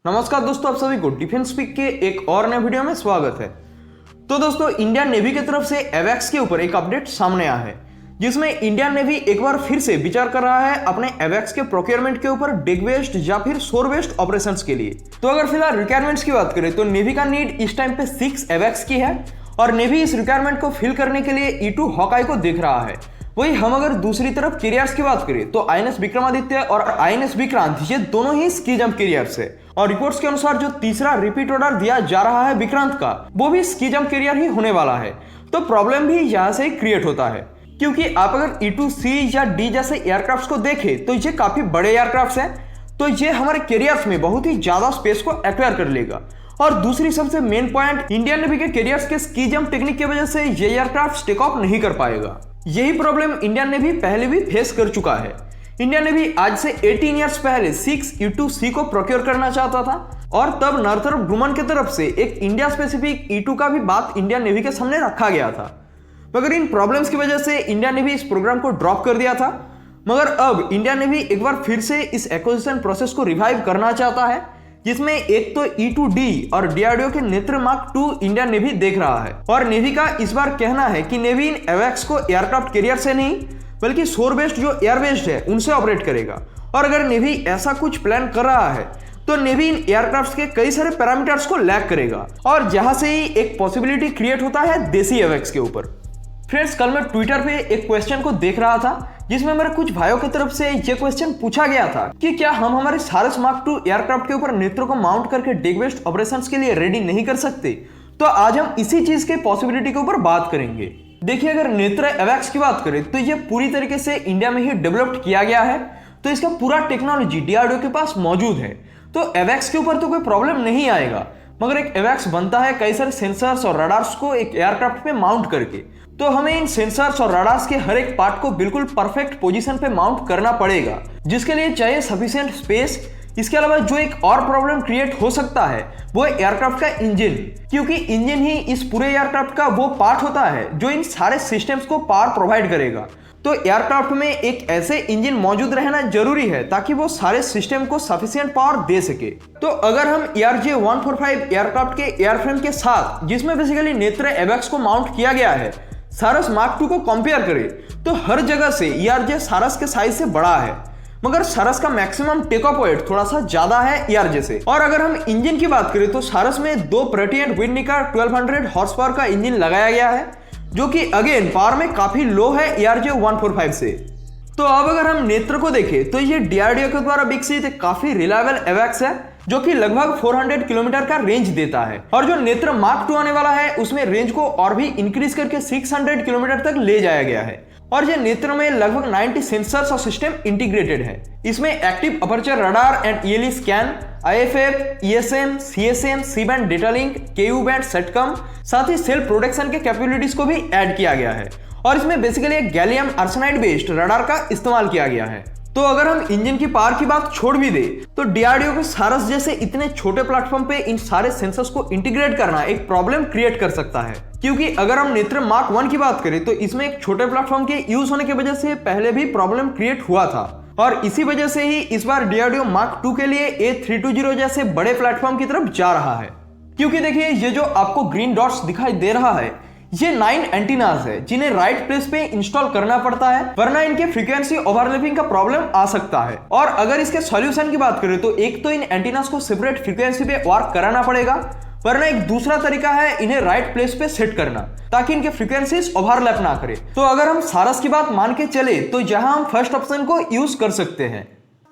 नमस्कार दोस्तों, आप सभी को डिफेंस पिक के एक और नए वीडियो में स्वागत है। तो दोस्तों, इंडियन नेवी की तरफ से एवैक्स के ऊपर एक अपडेट सामने आया है, जिसमें इंडियन नेवी एक बार फिर से विचार कर रहा है अपने एवैक्स के प्रोक्योरमेंट के ऊपर डिग बेस्ड या फिर शोर बेस्ड ऑपरेशंस के लिए। तो अगर फिलहाल रिक्वायरमेंट्स की बात करें तो नेवी का नीड इस टाइम पे 6 एवैक्स की है और नेवी इस रिक्वायरमेंट को फिल करने के लिए E2 हॉकाई को देख रहा है। वही हम अगर दूसरी तरफ कैरियर्स की बात करें तो INS विक्रमादित्य और INS विक्रांत ये दोनों ही स्की जंप कैरियर्स है और रिपोर्ट्स के अनुसार जो तीसरा रिपीट ऑर्डर दिया जा रहा है विक्रांत का, वो भी स्की जंप कैरियर ही होने वाला है। तो प्रॉब्लम भी यहाँ से ही क्रिएट होता है, क्योंकि आप अगर E2C या D जैसे एयरक्राफ्ट को देखें तो ये काफी बड़े एयरक्राफ्ट हैं, तो ये हमारे कैरियर्स में बहुत ही ज्यादा स्पेस को एक्वायर कर लेगा। और दूसरी सबसे मेन पॉइंट, इंडियन नेवी के कैरियर्स के स्की जंप टेक्निक की वजह से ये एयरक्राफ्ट टेक ऑफ नहीं कर पाएगा। यही प्रॉब्लम इंडियन नेवी पहले भी फेस कर चुका है। इंडियन नेवी आज से 18 इयर्स पहले 6 E2C को प्रोक्योर करना चाहता था और तब नॉर्थरॉप ग्रुमन की तरफ से एक इंडिया स्पेसिफिक E2 का भी बात इंडियन नेवी के सामने रखा गया था, मगर इन प्रॉब्लम्स की वजह से इंडियन नेवी इस प्रोग्राम को ड्रॉप कर दिया था। मगर अब इंडियन नेवी एक बार फिर से इस एक्विजिशन प्रोसेस को रिवाइव करना चाहता है, जिसमें एक तो E2D और DRDO के नेत्र मार्क 2 इंडियन नेवी देख रहा है। और नेवी का इस बार कहना है कि नेवी इन एवैक्स को एयरक्राफ्ट कैरियर से नहीं बल्कि शोर बेस्ड जो एयर बेस्ड है उनसे ऑपरेट करेगा। और अगर नेवी ऐसा कुछ प्लान कर रहा है तो नेवी इन एयरक्राफ्ट के कई सारे पैरामीटर्स को लैक करेगा और जहां से ही एक पॉसिबिलिटी क्रिएट होता है देसी एवैक्स के ऊपर। फ्रेंड्स, कल मैं ट्विटर पे एक क्वेश्चन को देख रहा था जिसमें मेरे कुछ भाइयों की तरफ से ये क्वेश्चन पूछा गया था कि क्या हम हमारे सारस मार्क 2 एयरक्राफ्ट के ऊपर नेत्रों को माउंट करके डिग बेस्ड ऑपरेशंस के लिए रेडी नहीं कर सकते। तो आज हम इसी चीज के पॉसिबिलिटी के ऊपर बात करेंगे। देखिए, अगर नेत्र एवैक्स की बात करें तो ये पूरी तरीके से इंडिया में ही डेवलप्ड किया गया है, तो इसका पूरा टेक्नोलॉजी DRDO के पास मौजूद है। तो एवैक्स के ऊपर तो कोई प्रॉब्लम नहीं आएगा, मगर एक एवैक्स बनता है कई सारे सेंसर्स और रडार्स को एक एयरक्राफ्ट पे माउंट करके। तो हमें इन सेंसर्स और रडार्स के हर एक पार्ट को बिल्कुल परफेक्ट पोजीशन पे माउंट करना पड़ेगा, जिसके लिए चाहिए सफिशिएंट स्पेस। इसके अलावा जो एक और प्रॉब्लम क्रिएट हो सकता है वो है एयरक्राफ्ट का इंजन, क्योंकि इंजन ही इस पूरे एयरक्राफ्ट का वो पार्ट होता है जो इन सारे सिस्टम्स को पावर प्रोवाइड करेगा। तो एयरक्राफ्ट में एक ऐसे इंजन मौजूद रहना जरूरी है ताकि वो सारे सिस्टम को सफिशिएंट पावर दे सके। तो अगर हम ERJ-145 एयरक्राफ्ट के एयरफ्रेम के साथ, जिसमें बेसिकली नेत्र एवैक्स को माउंट किया गया है, सारस मार्क 2 को कंपेयर करें तो हर जगह से ERJ सारस के साइज से बड़ा है, मगर सारस का मैक्सिमम टेक ऑफ वेट थोड़ा सा ज्यादा है ERJ से। और अगर हम इंजन की बात करें तो सारस में 2 प्रटिएंट विंडनिका 1200 हॉर्स पावर का इंजन लगाया गया है, जो कि अगेन पावर में काफी लो है ERJ-145 से। तो अब अगर हम नेत्र को देखें तो ये DRDO के द्वारा विकसित एक काफी रिलायबल एवैक्स है, जो कि लगभग 400 किलोमीटर का रेंज देता है। और जो नेत्र मार्क 2 आने वाला है उसमें रेंज को और भी इंक्रीज करके 600 किलोमीटर तक ले जाया गया है। और ये नेत्र में लगभग 90 सेंसर्स और सिस्टम इंटीग्रेटेड है। इसमें active aperture radar and ELE scan, IFF, ESM, CSM, C band data link, KU band satcom, साथ ही सेल्फ प्रोटेक्शन के कैपेबिलिटीज को भी ऐड किया गया है। और इसमें बेसिकली एक गैलियम आर्सेनाइड बेस्ड रडार का इस्तेमाल किया गया है। तो अगर हम इंजन की पावर की बात छोड़ भी दे तो DRDO के सारस जैसे इतने छोटे प्लेटफॉर्म पे इन सारे सेंसर्स को इंटीग्रेट करना एक प्रॉब्लम क्रिएट कर सकता है, क्योंकि अगर हम नेत्र मार्क 1 की बात करें तो इसमें एक छोटे प्लेटफॉर्म के यूज होने की वजह से पहले भी प्रॉब्लम क्रिएट हुआ था। और इसी वजह से ही इस बार DRDO मार्क 2 के लिए A320 जैसे बड़े प्लेटफॉर्म की तरफ जा रहा है। क्योंकि देखिए, ये जो आपको ग्रीन डॉट्स दिखाई दे रहा है ये 9 एंटीनास है, जिन्हें राइट प्लेस पे इंस्टॉल करना पड़ता है, वरना इनके फ्रीक्वेंसी ओवरलैपिंग का प्रॉब्लम आ सकता है। और अगर इसके सॉल्यूशन की बात करें तो एक तो इन एंटीनास को सेपरेट फ्रीक्वेंसी पे वर्क कराना पड़ेगा, वरना एक दूसरा तरीका है इन्हें राइट प्लेस पे सेट करना ताकि इनके फ्रीक्वेंसीज ओवरलैप ना करे। तो अगर हम सारस की बात मान के चले तो यहाँ हम फर्स्ट ऑप्शन को यूज कर सकते हैं।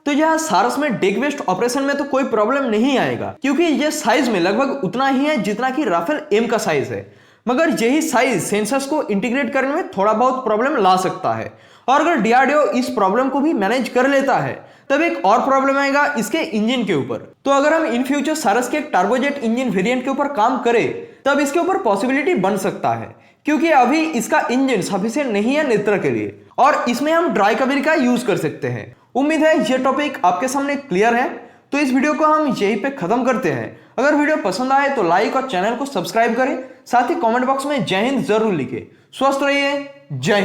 तो यहाँ सारस में डिग बेस्ड ऑपरेशन में तो कोई प्रॉब्लम नहीं आएगा, क्योंकि ये साइज में लगभग उतना ही है जितना कि राफेल M का साइज है, मगर यही साइज सेंसर्स को इंटीग्रेट करने में थोड़ा बहुत प्रॉब्लम ला सकता है। और अगर DRDO इस प्रॉब्लम को भी मैनेज कर लेता है तब एक और प्रॉब्लम आएगा इसके इंजन के ऊपर। तो अगर हम इन फ्यूचर सारस के एक टर्बोजेट इंजन वेरिएंट के ऊपर काम करें तब इसके ऊपर पॉसिबिलिटी बन सकता है, क्योंकि अभी इसका इंजन सफिशिएंट नहीं है नेत्र के लिए और इसमें हम ड्राई कबरी का यूज कर सकते हैं। उम्मीद है ये टॉपिक आपके सामने क्लियर है। तो इस वीडियो को हम यहीं पे खत्म करते हैं। अगर वीडियो पसंद आए तो लाइक और चैनल को सब्सक्राइब करें, साथ ही कमेंट बॉक्स में जय हिंद जरूर लिखें। स्वस्थ रहिए, जय हिंद।